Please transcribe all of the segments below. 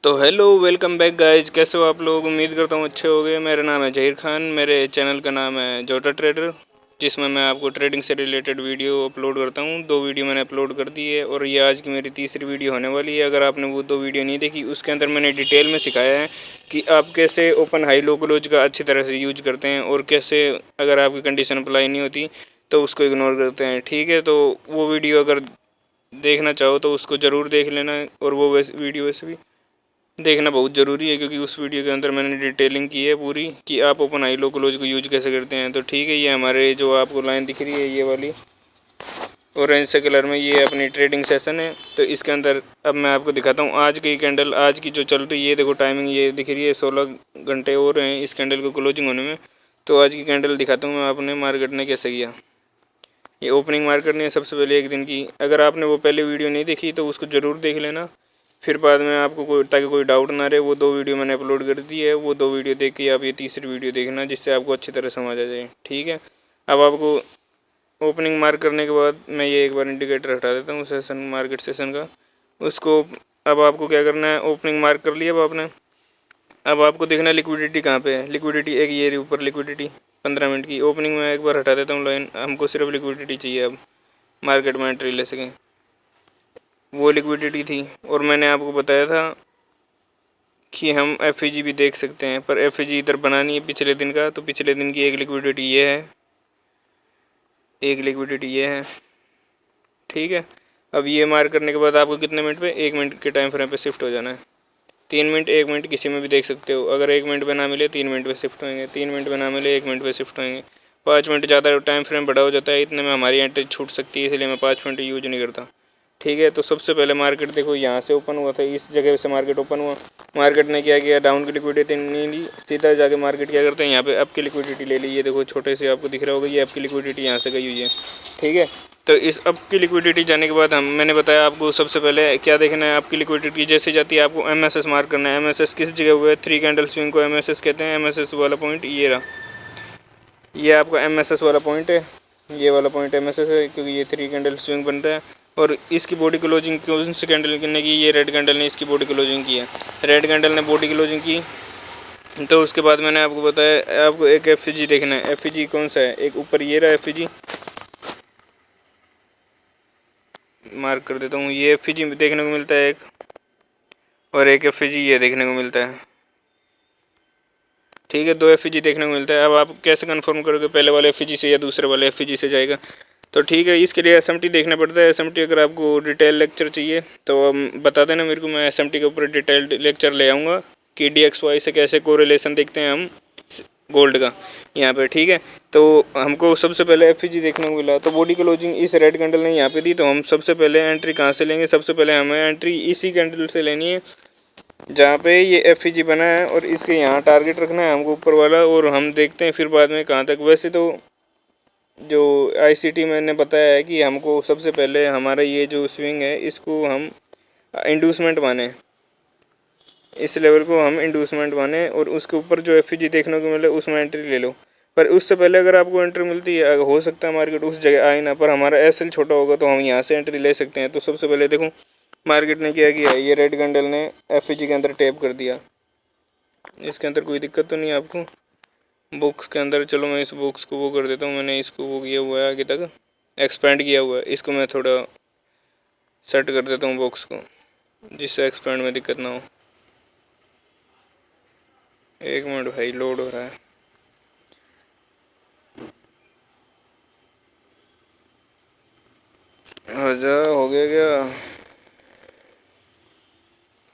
तो hello welcome back guys, कैसे हो आप लोग। उम्मीद करता हूँ अच्छे होंगे। मेरा नाम है जहीर खान, मेरे चैनल का नाम है जोटा ट्रेडर, जिसमें मैं आपको ट्रेडिंग से रिलेटेड वीडियो अपलोड करता हूँ। 2 वीडियो मैंने अपलोड कर दी है और ये आज की मेरी तीसरी वीडियो होने वाली है। अगर आपने वो 2 वीडियो नहीं देखी, उसके अंदर मैंने डिटेल में सिखाया है कि आप कैसे ओपन हाई लो क्लोज का अच्छी तरह से यूज करते हैं और कैसे अगर आपकी कंडीशन अप्लाई नहीं होती तो उसको इग्नोर करते हैं। ठीक है, तो वो वीडियो अगर देखना चाहो तो उसको ज़रूर देख लेना। और वो वीडियो वैसे भी देखना बहुत ज़रूरी है, क्योंकि उस वीडियो के अंदर मैंने डिटेलिंग की है पूरी कि आप ओपन आई लो क्लोज को यूज कैसे करते हैं। तो ठीक है, ये हमारे जो आपको लाइन दिख रही है ये वाली ऑरेंज से कलर में, ये अपनी ट्रेडिंग सेशन है। तो इसके अंदर अब मैं आपको दिखाता हूँ आज की कैंडल, आज की जो चल रही है। देखो टाइमिंग ये दिख रही है, 16 घंटे और हैं इस कैंडल को क्लोजिंग होने में। तो आज की कैंडल दिखाता हूँ मैं आपने मार्केट ने कैसे किया। ये ओपनिंग मार्केट ने सबसे पहले एक दिन की, अगर आपने वो पहले वीडियो नहीं देखी तो उसको ज़रूर देख लेना, फिर बाद में आपको ताकि कोई डाउट ना रहे। वो 2 वीडियो मैंने अपलोड कर दी है, वो 2 वीडियो देख के आप ये तीसरी वीडियो देखना, जिससे आपको अच्छी तरह समझ आ जाए। ठीक है, अब आपको ओपनिंग मार्क करने के बाद मैं ये एक बार इंडिकेटर हटा देता हूँ सेशन, मार्केट सेशन का। उसको अब आपको क्या करना है, ओपनिंग मार्क कर लिया अब आपने। अब आपको देखना लिक्विडिटी कहाँ पे है। लिक्विडिटी एक ये ऊपर लिक्विडिटी 15 मिनट की। ओपनिंग में एक बार हटा देता हूँ लाइन, हमको सिर्फ लिक्विडिटी चाहिए अब मार्केट में एंट्री ले सकें। वो लिक्विडिटी थी और मैंने आपको बताया था कि हम एफ भी देख सकते हैं, पर एफ इधर बना नहीं है पिछले दिन का। तो पिछले दिन की एक लिक्विडिटी ये है, एक लिक्विडिटी ये है। ठीक है, अब ये मार्क करने के बाद आपको कितने मिनट पे, 1 मिनट के टाइम फ्रेम पे शिफ्ट हो जाना है। 3 मिनट 1 मिनट किसी में भी देख सकते हो। अगर 1 मिनट पे ना मिले 3 मिनट पे शिफ्ट होंगे, 3 मिनट पे ना मिले 1 मिनट पे शिफ्ट होंगे। 5 मिनट ज़्यादा टाइम फ्रेम बड़ा हो जाता है, इतने में हमारी एंट्री छूट सकती है, इसलिए मैं 5 मिनट यूज नहीं करता। ठीक है, तो सबसे पहले मार्केट देखो यहाँ से ओपन हुआ था, इस जगह से मार्केट ओपन हुआ। मार्केट ने क्या किया, डाउन की लिक्विडिटी नहीं ली, सीधा जाके मार्केट क्या करते हैं यहाँ पे अप की लिक्विडिटी ले ली। ये देखो छोटे से आपको दिख रहा होगा, ये अप की लिक्विडिटी यहाँ से गई हुई है। ठीक है, तो इस अप की लिक्विडिटी जाने के बाद मैंने बताया आपको सबसे पहले क्या देखना है। आपकी लिक्विडिटी जैसे जाती है आपको एमएसएस मार्क करना है। एमएसएस किस जगह हुआ है, 3 कैंडल स्विंग को एमएसएस कहते हैं। एमएसएस वाला पॉइंट ये रहा, ये आपका एमएसएस वाला पॉइंट है, ये वाला पॉइंट एमएसएस है, क्योंकि ये 3 कैंडल स्विंग बनता है। और इसकी बॉडी क्लोजिंग कौन से कैंडल ने की, ये रेड कैंडल ने इसकी बॉडी क्लोजिंग की है। रेड कैंडल ने बॉडी क्लोजिंग की, तो उसके बाद मैंने आपको बताया आपको एक एफ देखना है। एफ कौन सा है, एक ऊपर ये रहा एफ मार्क कर देता हूँ। ये एफ देखने को मिलता है एक, और एक एफ ये देखने को मिलता है। ठीक है, 2 एफ देखने को मिलता है। अब आप कैसे कंफर्म करोगे, पहले वाले एफ से या दूसरे वाले एफ से जाएगा। तो ठीक है, इसके लिए एसएमटी देखना पड़ता है। एसएमटी अगर आपको डिटेल लेक्चर चाहिए तो बता देना मेरे को, मैं एसएमटी के ऊपर डिटेल्ड लेक्चर ले आऊँगा कि DXY से कैसे कोरिलेशन देखते हैं हम गोल्ड का यहाँ पे। ठीक है, तो हमको सबसे पहले एफ देखने को मिला। तो बॉडी क्लोजिंग इस रेड कैंडल ने यहाँ पे दी, तो हम सबसे पहले एंट्री कहाँ से लेंगे, सबसे पहले हमें एंट्री इसी कैंडल से लेनी है जहाँ पे ये एफ बना है, और इसके यहाँ टारगेट रखना है हमको ऊपर वाला। और हम देखते हैं फिर बाद में कहाँ तक। वैसे तो जो ICT मैंने बताया है कि हमको सबसे पहले हमारा ये जो स्विंग है इसको हम इंड्यूसमेंट माने, इस लेवल को हम इंड्यूसमेंट माने, और उसके ऊपर जो एफ देखने को मिले उसमें एंट्री ले लो। पर उससे पहले अगर आपको एंट्री मिलती है, हो सकता है मार्केट उस जगह आए ना, पर हमारा SL छोटा होगा तो हम यहाँ से एंट्री ले सकते हैं। तो सबसे पहले देखो मार्केट ने क्या किया, ये रेड कैंडल ने एफ के अंदर टैप कर दिया। इसके अंदर कोई दिक्कत तो नहीं है आपको बॉक्स के अंदर। चलो मैं इस बॉक्स को वो कर देता हूँ, मैंने इसको वो किया हुआ है, आगे तक एक्सपेंड किया हुआ है। इसको मैं थोड़ा सेट कर देता हूँ बॉक्स को, जिससे एक्सपेंड में दिक्कत ना हो। 1 मिनट भाई, लोड हो रहा है। आजा, हो गया क्या,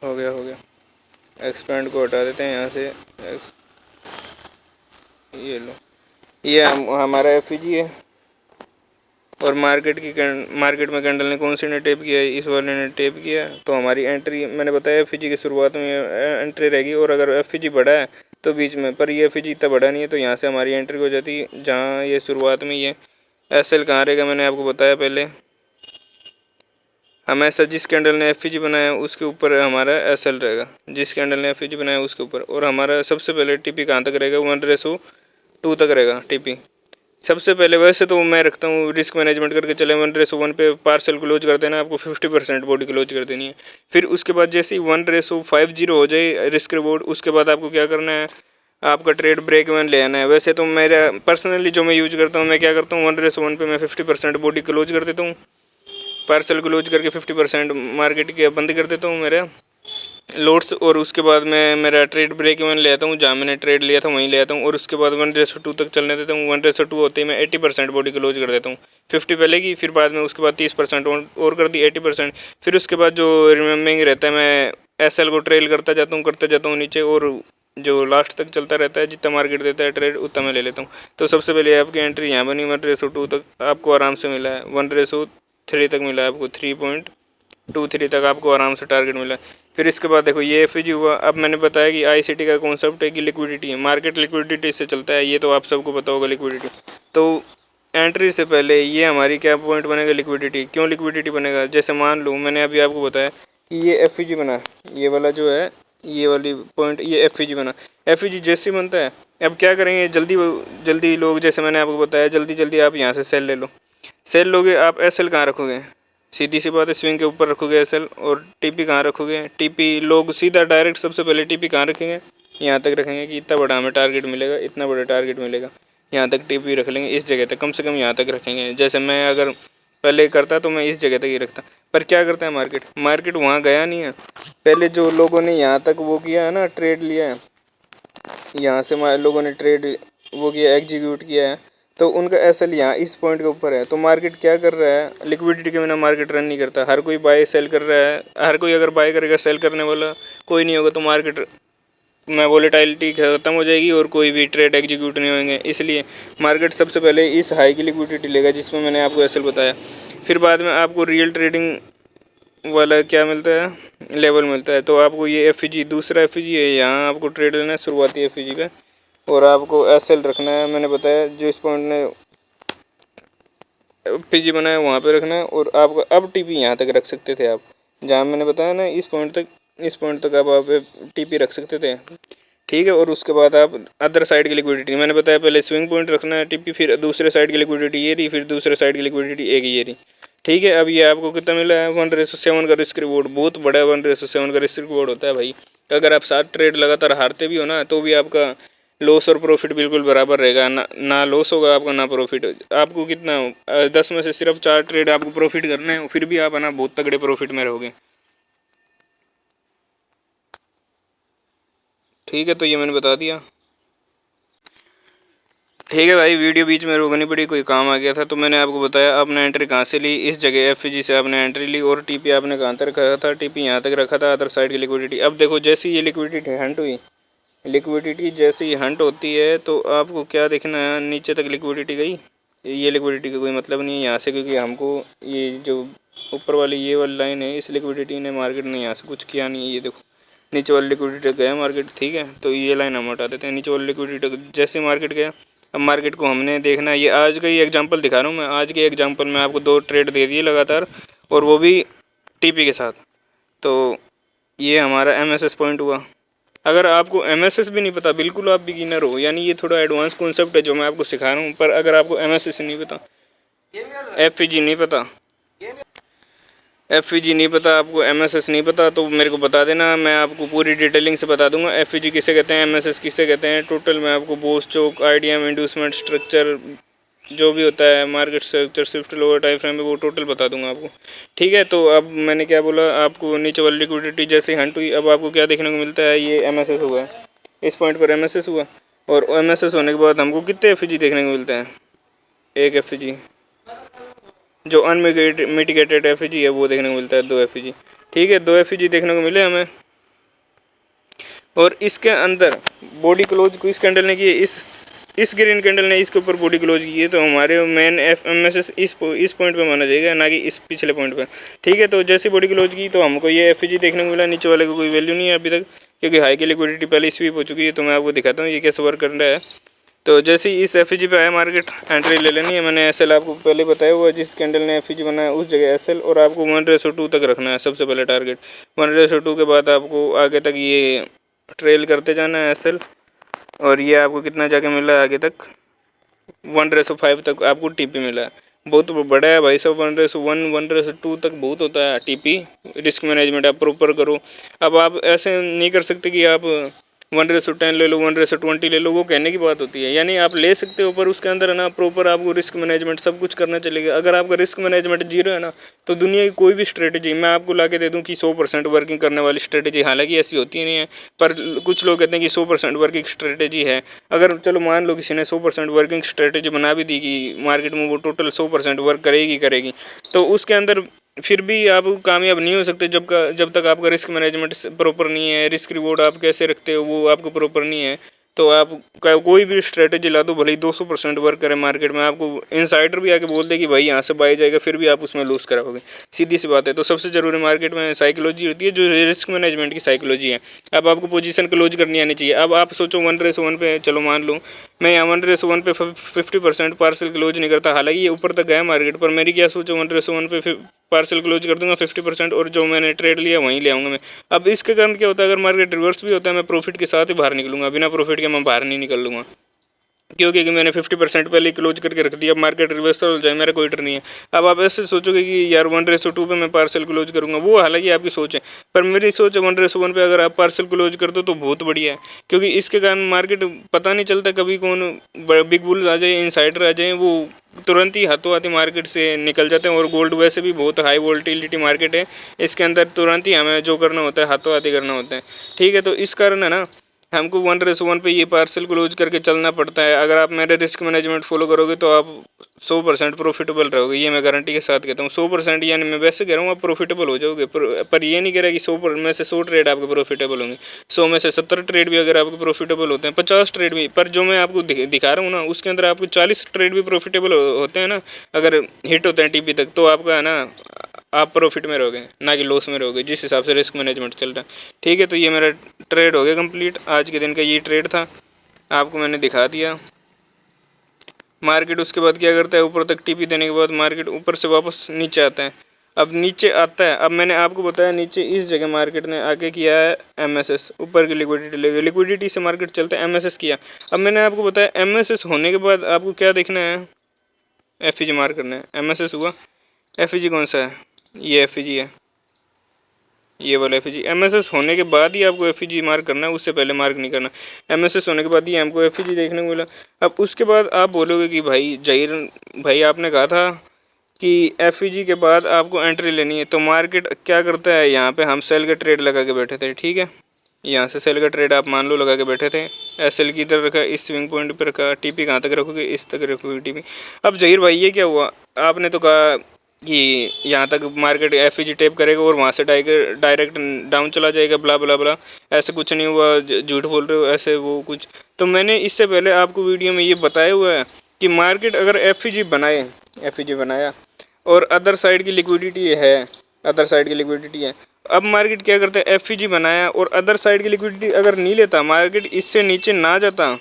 हो गया। एक्सपेंड को हटा देते हैं यहाँ से। ये लो, ये हमारा एफ है। और मार्केट में कैंडल ने कौन सी ने टेप किया है, इस वाले ने टेप किया। तो हमारी एंट्री मैंने बताया एफ की शुरुआत में एंट्री रहेगी, और अगर एफ बड़ा है तो बीच में, पर ये एफ इतना बड़ा नहीं है, तो यहाँ से हमारी एंट्री हो जाती है जहाँ ये शुरुआत में ये SL कहाँ रहेगा मैंने आपको बताया पहले। हमेशा जिस कैंडल ने एफ बनाया उसके ऊपर हमारा SL रहेगा, जिस कैंडल ने एफ बनाया उसके ऊपर। और हमारा सबसे पहले TP कहाँ तक रहेगा, 1:2 तक रहेगा TP। सबसे पहले वैसे तो मैं रखता हूँ रिस्क मैनेजमेंट करके चले 1:1 पे पार्सल क्लोज कर देना, आपको 50% बॉडी क्लोज कर देनी है। फिर उसके बाद जैसे ही 1:50 हो जाए रिस्क रिवॉर्ड, उसके बाद आपको क्या करना है, आपका ट्रेड ब्रेक इवन ले आना है। वैसे तो मेरा पर्सनली जो मैं यूज करता हूँ, मैं क्या करता हूँ 1:1 पे मैं 50% बॉडी क्लोज कर देता हूँ, पार्सल क्लोज करके 50% मार्केट के बंद कर देता हूँ मेरा लोड्स, और उसके बाद मैं मेरा ट्रेड ब्रेक इवन ले आता हूँ, जहाँ मैंने ट्रेड लिया था वहीं ले आता हूँ, और उसके बाद 1:2 तक चलने देता हूँ। 1:2 होते ही मैं 80% बॉडी क्लोज कर देता हूँ। 50 पहले की, फिर बाद में उसके बाद 30% और कर दी 80%। फिर उसके बाद जो रिमेम्बरिंग रहता है मैं एसएल को ट्रेल करता जाता हूँ नीचे, और जो लास्ट तक चलता रहता है, जितना मार्केट देता है ट्रेड उतना मैं ले लेता हूँ। तो सबसे पहले आपकी एंट्री यहाँ बनी 1:2 तक आपको आराम से मिला है, 1:3 तक मिला है आपको, 3.23 तक आपको आराम से टारगेट मिला। फिर इसके बाद देखो ये एफईजी हुआ। अब मैंने बताया कि आईसीटी का कॉन्सेप्ट है कि लिक्विडिटी है, मार्केट लिक्विडिटी से चलता है, ये तो आप सबको पता होगा लिक्विडिटी। तो एंट्री से पहले ये हमारी क्या पॉइंट बनेगा, लिक्विडिटी। क्यों लिक्विडिटी बनेगा, जैसे मान लो मैंने अभी आपको बताया कि ये एफईजी बना, ये वाला जो है ये वाली पॉइंट, ये एफईजी बना। एफईजी जैसे बनता है, अब क्या करेंगे जल्दी जल्दी लोग, जैसे मैंने आपको बताया जल्दी जल्दी आप यहाँ से सेल ले लो। सेल लोगे आप, एसएल कहाँ रखोगे, सीधी सी बात है स्विंग के ऊपर रखोगे एसएल, और टीपी कहाँ रखोगे, टीपी लोग सीधा डायरेक्ट सबसे पहले टीपी कहाँ रखेंगे, यहाँ तक रखेंगे कि इतना बड़ा हमें टारगेट मिलेगा, इतना बड़ा टारगेट मिलेगा, यहाँ तक टीपी रख लेंगे, इस जगह तक कम से कम यहाँ तक रखेंगे। जैसे मैं अगर पहले करता तो मैं इस जगह तक ही रखता, पर क्या करता है मार्केट वहाँ गया नहीं है। पहले जो लोगों ने यहाँ तक वो किया है ना, ट्रेड लिया है, यहाँ से लोगों ने ट्रेड वो किया, एग्जीक्यूट किया है, तो उनका एसएल यहाँ इस पॉइंट के ऊपर है। तो मार्केट क्या कर रहा है, लिक्विडिटी के बिना मार्केट रन नहीं करता, हर कोई बाय सेल कर रहा है, हर कोई अगर बाय करेगा सेल करने वाला कोई नहीं होगा तो मार्केट में वोलेटिलिटी खत्म हो जाएगी और कोई भी ट्रेड एग्जीक्यूट नहीं होंगे। इसलिए मार्केट सबसे पहले इस हाई की लिक्विडिटी लेगा जिसमें मैंने आपको एसएल बताया। फिर बाद में आपको रियल ट्रेडिंग वाला क्या मिलता है, लेवल मिलता है। तो आपको ये एफईजी, दूसरा एफईजी है, यहाँ आपको ट्रेड लेना है शुरुआती एफईजी पे, और आपको एसएल रखना है। मैंने बताया जो इस पॉइंट ने एफईजी बनाया वहाँ पे रखना है, और आपको अब टीपी यहाँ तक रख सकते थे आप, जहाँ मैंने बताया ना इस पॉइंट तक आप टीपी रख सकते थे, ठीक है। और उसके बाद आप अदर साइड की लिक्विडिटी, मैंने बताया पहले स्विंग पॉइंट रखना है टीपी, फिर दूसरे साइड की लिक्विडिटी ये रही, फिर दूसरे साइड की लिक्विडिटी एक ये रही, ठीक है। अब ये आपको कितना मिला है, 1:7 का रिस्क रिवॉर्ड, बहुत बड़ा 1:7 का रिस्क रिवॉर्ड होता है भाई। अगर आप 7 ट्रेड लगातार हारते भी हो ना, तो भी आपका लॉस और प्रॉफिट बिल्कुल बराबर रहेगा, ना लॉस होगा आपका ना प्रॉफिट। आपको कितना 10 में से सिर्फ 4 ट्रेड आपको प्रॉफिट करने हैं, फिर भी आप है ना बहुत तगड़े प्रॉफिट में रहोगे, ठीक है। तो ये मैंने बता दिया, ठीक है भाई। वीडियो बीच में रोकनी पड़ी, कोई काम आ गया था, तो मैंने आपको बताया आपने एंट्री कहाँ से ली, इस जगह एफईजी से आपने एंट्री ली, और टीपी आपने कहाँ तक रखा था, टीपी यहाँ तक रखा था, अदर साइड की लिक्विडिटी। अब देखो जैसे ये लिक्विडिटी हंट हुई, लिक्विडिटी जैसे ही हंट होती है तो आपको क्या देखना है, नीचे तक लिक्विडिटी गई, ये लिक्विडिटी का कोई मतलब नहीं है यहाँ से, क्योंकि हमको ये जो ऊपर वाली ये वाली लाइन है, इस लिक्विडिटी ने मार्केट ने यहाँ से कुछ किया नहीं है। ये देखो नीचे वाली लिक्विडिटी गया मार्केट, ठीक है। तो ये लाइन हम हटा देते हैं, नीचे वाली लिक्विडिटी जैसे मार्केट गया। अब मार्केट को हमने देखना है, ये आज का ही एग्जांपल दिखा रहा हूँ मैं, आज के एग्जांपल में आपको 2 ट्रेड दे दिए लगातार, और वो भी टीपी के साथ। तो ये हमारा एमएसएस पॉइंट हुआ। अगर आपको एमएसएस भी नहीं पता, बिल्कुल आप बिगिनर हो, यानी ये थोड़ा एडवांस कॉन्सेप्ट है जो मैं आपको सिखा रहा हूँ, पर अगर आपको एमएसएस नहीं पता, एफईजी नहीं पता, एफईजी नहीं पता, आपको एमएसएस नहीं पता, तो मेरे को बता देना, मैं आपको पूरी डिटेलिंग से बता दूंगा एफईजी किसे कहते हैं, एमएसएस किसे कहते हैं। टोटल मैं आपको बोस चौक, आईडीएम, इंड्यूसमेंट स्ट्रक्चर, जो भी होता है market structure, Swift, lower time frame में, वो टोटल बता दूंगा आपको, ठीक है। तो अब मैंने क्या बोला, आपको नीचे वाली लिक्विडिटी जैसे हंट हुई, अब आपको क्या देखने को मिलता है, ये एमएसएस हुआ है, इस पॉइंट पर एमएसएस हुआ, और एमएसएस होने के बाद हमको कितने एफईजी देखने को मिलते हैं, एक एफईजी, जो अनमिटिगेटेड एफईजी है वो देखने को मिलता है 2 एफईजी, ठीक है। 2 एफईजी देखने को मिले हमें, और इसके अंदर बॉडी क्लोज को इस कैंडल ने की, इस ग्रीन कैंडल ने इसके ऊपर बॉडी क्लोज की है, तो हमारे मेन एमएसएस इस पॉइंट पे माना जाएगा, ना कि इस पिछले पॉइंट पे, ठीक है। तो जैसे बॉडी क्लोज की तो हमको ये एफईजी देखने को मिला, नीचे वाले को कोई वैल्यू नहीं है अभी तक, क्योंकि हाई की लिक्विडिटी पहले स्वीप हो चुकी है। तो मैं आपको दिखाता हूँ ये कैसे वर्क कर रहा है। तो जैसे ही इस एफईजी पे आया मार्केट, एंट्री ले लेनी है। मैंने एसएल आपको पहले बताया हुआ है, जिस कैंडल ने एफईजी बनाया उस जगह एसएल, और आपको 1:2 तक रखना है सबसे पहले टारगेट। 1:2 के बाद आपको आगे तक ये ट्रेल करते जाना है एसएल, और ये आपको कितना जाके मिला है आगे तक, 1:5 तक आपको टीपी मिला है। बहुत बड़ा है भाई साहब, 1:1 1:2 तक बहुत होता है टीपी। रिस्क मैनेजमेंट आप प्रॉपर करो। अब आप ऐसे नहीं कर सकते कि आप 1:10 ले लो, 1:20 ले लो, वो कहने की बात होती है। यानी आप ले सकते हो पर उसके अंदर है ना प्रॉपर आपको रिस्क मैनेजमेंट सब कुछ करना चलेगा। अगर आपका रिस्क मैनेजमेंट जीरो है ना, तो दुनिया की कोई भी स्ट्रेटेजी मैं आपको ला के दे दूँ कि 100% वर्किंग करने वाली स्ट्रेटेजी, हालांकि ऐसी होती नहीं है, पर कुछ लोग कहते हैं कि 100% वर्किंग स्ट्रेटेजी है। अगर चलो मान लो किसी ने 100% वर्किंग स्ट्रेटेजी बना भी दी कि मार्केट में वो टोटल 100% वर्क करेगी, तो उसके अंदर फिर भी आप कामयाब नहीं हो सकते जब तक आपका रिस्क मैनेजमेंट प्रॉपर नहीं है। रिस्क रिवॉर्ड आप कैसे रखते हो वो आपको प्रॉपर नहीं है, तो आप कोई भी स्ट्रेटेजी ला दो, भले ही 200% वर्क करे मार्केट में, आपको इनसाइडर भी आके बोल दे कि भाई यहाँ से बाई जाएगा, फिर भी आप उसमें लूज कराओगे। सीधी सी बात है। तो सबसे ज़रूरी मार्केट में साइकोलॉजी होती है, जो रिस्क मैनेजमेंट की साइकोलॉजी है। अब आपको पोजीशन क्लोज करनी आनी चाहिए। अब आप सोचो 1:1 पे, चलो मान लो मैं यहाँ 1:1 पे 50% पार्सल क्लोज नहीं करता, हालांकि ये ऊपर तक गया मार्केट पर, मेरी क्या सोचो 1:1 पे पार्सल क्लोज कर दूंगा 50%, और जो मैंने ट्रेड लिया वहीं ले आऊँगा मैं। अब इसके कारण क्या होता है, अगर मार्केट रिवर्स भी होता है मैं प्रॉफिट के साथ ही बाहर निकलूंगा, बिना प्रॉफिट के मैं बाहर नहीं निकल लूँगा, क्योंकि मैंने 50% पहले क्लोज करके रख दिया। अब मार्केट रिवर्सल हो जाए मेरा कोई डर नहीं है। अब आप ऐसे सोचोगे कि यार 1:2 पे मैं पार्सल क्लोज करूंगा, वो हालांकि आपकी सोच है, पर मेरी सोच है 1:1 पे अगर आप पार्सल क्लोज कर दो तो बहुत बढ़िया है, क्योंकि इसके कारण मार्केट पता नहीं चलता कभी कौन बिग बुल्स आ जाए, इनसाइडर आ जाए, वो तुरंत ही हाथों हाथी मार्केट से निकल जाते हैं। और गोल्ड वैसे भी बहुत हाई वोल्टिलिटी मार्केट है, इसके अंदर तुरंत ही हमें जो करना होता है हाथों हाथी करना होता है। ठीक है, तो इस कारण है ना हमको 1:1 पे ये पार्सल क्लोज करके चलना पड़ता है। अगर आप मेरे रिस्क मैनेजमेंट फॉलो करोगे तो आप 100% प्रॉफिटेबल रहोगे, ये मैं गारंटी के साथ कहता हूँ। 100% यानी मैं वैसे कह रहा हूँ आप प्रॉफिटेबल हो जाओगे, पर ये नहीं कह रहा कि 100 में से 100 ट्रेड आपके प्रॉफिटेबल होंगे, 100 में से 70 ट्रेड भी अगर आपके प्रॉफिटेबल होते हैं, 50 ट्रेड भी, पर जो मैं आपको दिखा रहा हूँ ना उसके अंदर आपको 40 ट्रेड भी प्रॉफिटेबल होते हैं ना, अगर हिट होते हैं टीपी तक, तो आपका है ना आप प्रॉफिट में रहोगे ना कि लॉस में रहोगे, जिस हिसाब से रिस्क मैनेजमेंट चल रहा है। ठीक है, तो ये मेरा ट्रेड हो गया कंप्लीट। आज के दिन का ये ट्रेड था, आपको मैंने दिखा दिया। मार्केट उसके बाद क्या करता है, ऊपर तक टीपी देने के बाद मार्केट ऊपर से वापस नीचे आता है। अब नीचे आता है, अब मैंने आपको बताया नीचे इस जगह मार्केट ने आके किया है एमएसएस, ऊपर की लिक्विडिटी लेके, लिक्विडिटी से मार्केट चलता है, एमएसएस किया। अब मैंने आपको बताया एमएसएस होने के बाद आपको क्या देखना है, एफईजी मार्क करना है। एमएसएस हुआ, एफईजी कौन सा है, ये एफईजी है, ये वाला एफईजी। एमएसएस होने के बाद ही आपको एफईजी मार्क करना है, उससे पहले मार्क नहीं करना। एमएसएस होने के बाद ही हमको एफईजी देखने को मिला। अब उसके बाद आप बोलोगे कि भाई जहीर भाई आपने कहा था कि एफईजी के बाद आपको एंट्री लेनी है, तो मार्केट क्या करता है, यहाँ पे हम सेल का ट्रेड लगा के बैठे थे। ठीक है, यहाँ से सेल का ट्रेड आप मान लो लगा के बैठे थे, एसएल की तरफ रखा, इस स्विंग पॉइंट पर रखा, टीपी कहाँ तक रखोगे, इस तक रखोगे टीपी। अब जहीर भाई ये क्या हुआ, आपने तो कहा कि यहाँ तक मार्केट एफईजी टेप करेगा और वहाँ से डायरेक्ट डाउन चला जाएगा, ब्ला ब्ला ब्ला, ऐसे कुछ नहीं हुआ, झूठ बोल रहे हो ऐसे वो कुछ। तो मैंने इससे पहले आपको वीडियो में ये बताया हुआ है कि मार्केट अगर एफईजी बनाया और अदर साइड की लिक्विडिटी है, अब मार्केट क्या करता है, एफईजी बनाया और अदर साइड की लिक्विडिटी अगर नहीं लेता, मार्केट इससे नीचे ना जाता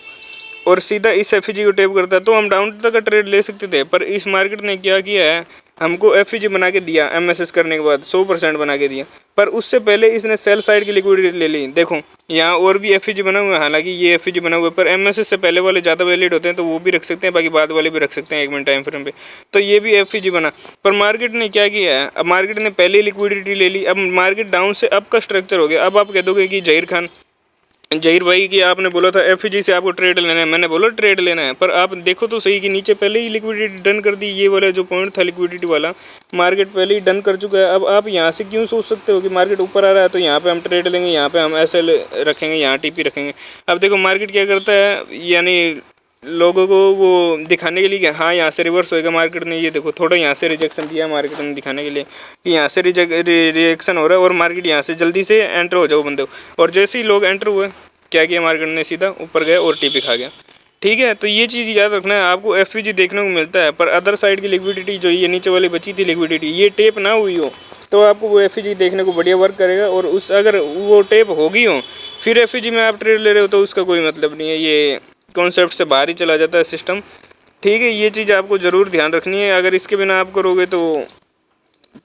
और सीधा इस एफईजी को टेप करता, तो हम डाउन तक का ट्रेड ले सकते थे। पर इस मार्केट ने क्या किया है, हमको एफईजी बना के दिया, एमएसएस करने के बाद 100% बना के दिया, पर उससे पहले इसने सेल साइड की लिक्विडिटी ले ली। देखो यहाँ और भी एफईजी बना हुआ है, हालांकि ये एफईजी बना हुआ है, पर एमएसएस से पहले वाले ज़्यादा वैलिड होते हैं तो वो भी रख सकते हैं, बाकी बाद वाले भी रख सकते हैं 1 मिनट टाइम फ्रेम पे। तो ये भी एफईजी बना, पर मार्केट ने क्या किया है, अब मार्केट ने पहले लिक्विडिटी ले ली, अब मार्केट डाउन से अप का स्ट्रक्चर हो गया। अब आप कह दोगे कि जहीर भाई कि आपने बोला था एफईजी से आपको ट्रेड लेना है, मैंने बोला ट्रेड लेना है, पर आप देखो तो सही कि नीचे पहले ही लिक्विडिटी डन कर दी। ये वाला जो पॉइंट था लिक्विडिटी वाला, मार्केट पहले ही डन कर चुका है। अब आप यहाँ से क्यों सोच सकते हो कि मार्केट ऊपर आ रहा है तो यहाँ पे हम ट्रेड लेंगे, यहाँ पे हम एसएल रखेंगे, यहाँ टीपी रखेंगे। अब देखो मार्केट क्या करता है, यानी लोगों को वो दिखाने के लिए कि हाँ यहाँ से रिवर्स होएगा मार्केट ने, ये देखो थोड़ा यहाँ से रिजेक्शन दिया मार्केट ने दिखाने के लिए कि यहाँ से रिएक्शन हो रहा है और मार्केट यहाँ से जल्दी से एंटर हो जाओ बंदे। और जैसे ही लोग एंटर हुए क्या किया, मार्केट ने सीधा ऊपर गया और टीपी खा गया। ठीक है, तो ये चीज़ याद रखना है, आपको एफईजी देखने को मिलता है, पर अदर साइड की लिक्विडिटी जो ये नीचे वाली बची थी लिक्विडिटी, ये टेप ना हुई हो तो आपको वो एफईजी देखने को बढ़िया वर्क करेगा। और उस अगर वो टेप होगी हो फिर एफईजी में आप ट्रेड ले रहे हो तो उसका कोई मतलब नहीं है, ये कॉन्सेप्ट से बाहर ही चला जाता है सिस्टम। ठीक है, ये चीज़ आपको ज़रूर ध्यान रखनी है, अगर इसके बिना आप करोगे तो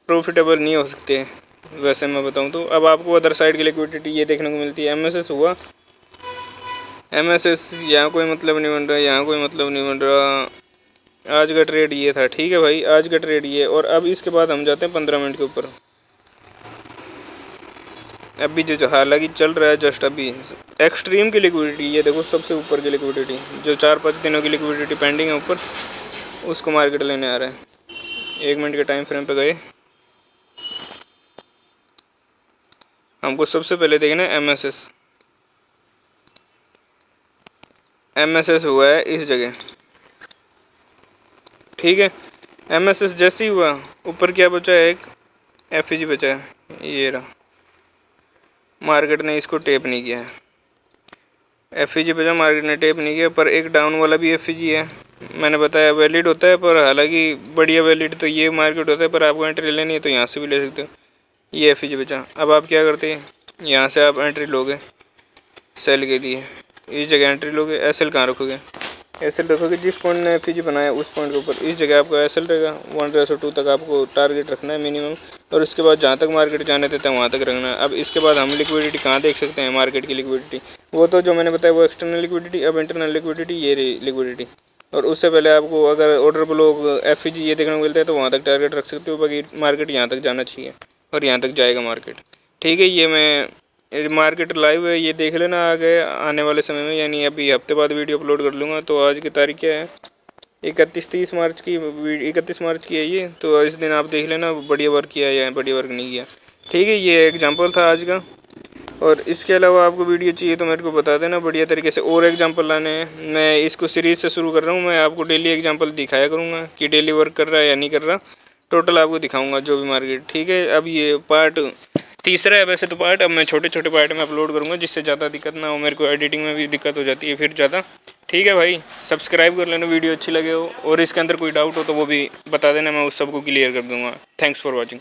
प्रॉफिटेबल नहीं हो सकते। वैसे मैं बताऊं तो अब आपको अदर साइड की लिक्विडिटी ये देखने को मिलती है, एमएसएस हुआ, MSS यहाँ कोई मतलब नहीं बन रहा, यहाँ कोई मतलब नहीं बन रहा। आज का ट्रेड ये था, ठीक है भाई, आज का ट्रेड ये। और अब इसके बाद हम जाते हैं 15 मिनट के ऊपर। अभी जो हालांकि चल रहा है जस्ट अभी एक्सट्रीम की लिक्विडिटी, ये देखो सबसे ऊपर की लिक्विडिटी, जो 4-5 दिनों की लिक्विडिटी पेंडिंग है ऊपर, उसको मार्केट लेने आ रहा है। 1 मिनट के टाइम फ्रेम पे गए, हमको सबसे पहले देखना है MSS हुआ है इस जगह, ठीक है। MSS जैसे ही हुआ, ऊपर क्या बचा है, एक FEG बचा है, ये रहा। मार्केट ने इसको टेप नहीं किया है, FEG बचा, मार्केट ने टेप नहीं किया। पर एक डाउन वाला भी FEG है, मैंने बताया वैलिड होता है, पर हालांकि बढ़िया वैलिड तो ये मार्केट होता है। पर आपको एंट्री लेनी है तो यहाँ से भी ले सकते हो। ये FEG बचा, अब आप क्या करते हैं, यहाँ से आप एंट्री लोगे सेल के लिए, इस जगह एंट्री लोगे। SL कहाँ रखोगे, SL रखोगे जिस पॉइंट ने FEG बनाया उस पॉइंट के ऊपर, इस जगह आपका SL रहेगा। 1:2 तक आपको टारगेट रखना है मिनिमम, और उसके बाद जहाँ तक मार्केट जाने देता है वहाँ तक रखना है। अब इसके बाद हम लिक्विडिटी कहाँ देख सकते हैं, मार्केट की लिक्विडिटी, वो तो जो मैंने बताया वो एक्सटर्नल लिक्विडिटी। अब इंटरनल लिक्विडिटी ये रही लिक्विडिटी। और उससे पहले आपको अगर ऑर्डर ब्लॉक FEG ये देखने को मिलता है तो वहाँ तक टारगेट रख सकते हो। बाकी मार्केट यहाँ तक जाना चाहिए और यहाँ तक जाएगा मार्केट, ठीक है। ये मैं मार्केट लाइव है, ये देख लेना आगे आने वाले समय में, यानी अभी हफ्ते बाद वीडियो अपलोड कर लूँगा। तो आज की तारीख क्या है, 31 मार्च की, 31 मार्च की है ये। तो इस दिन आप देख लेना बढ़िया वर्क किया है या बढ़िया वर्क नहीं किया, ठीक है। ये एग्जांपल था आज का। और इसके अलावा आपको वीडियो चाहिए तो मेरे को बता देना, बढ़िया तरीके से और एग्जांपल लाने हैं। मैं इसको सीरीज़ से शुरू कर रहा हूँ, मैं आपको डेली एग्जांपल दिखाया करूँगा कि डेली वर्क कर रहा है या नहीं कर रहा। टोटल आपको दिखाऊँगा जो भी मार्केट, ठीक है। अब ये पार्ट तीसरा है वैसे तो पार्ट, अब मैं छोटे छोटे पार्ट में अपलोड करूँगा जिससे ज़्यादा दिक्कत ना हो, मेरे को एडिटिंग में भी दिक्कत हो जाती है फिर ज़्यादा, ठीक है भाई। सब्सक्राइब कर लेना वीडियो अच्छी लगे हो, और इसके अंदर कोई डाउट हो तो वो भी बता देना, मैं उस सबको क्लियर कर दूँगा। Thanks for watching.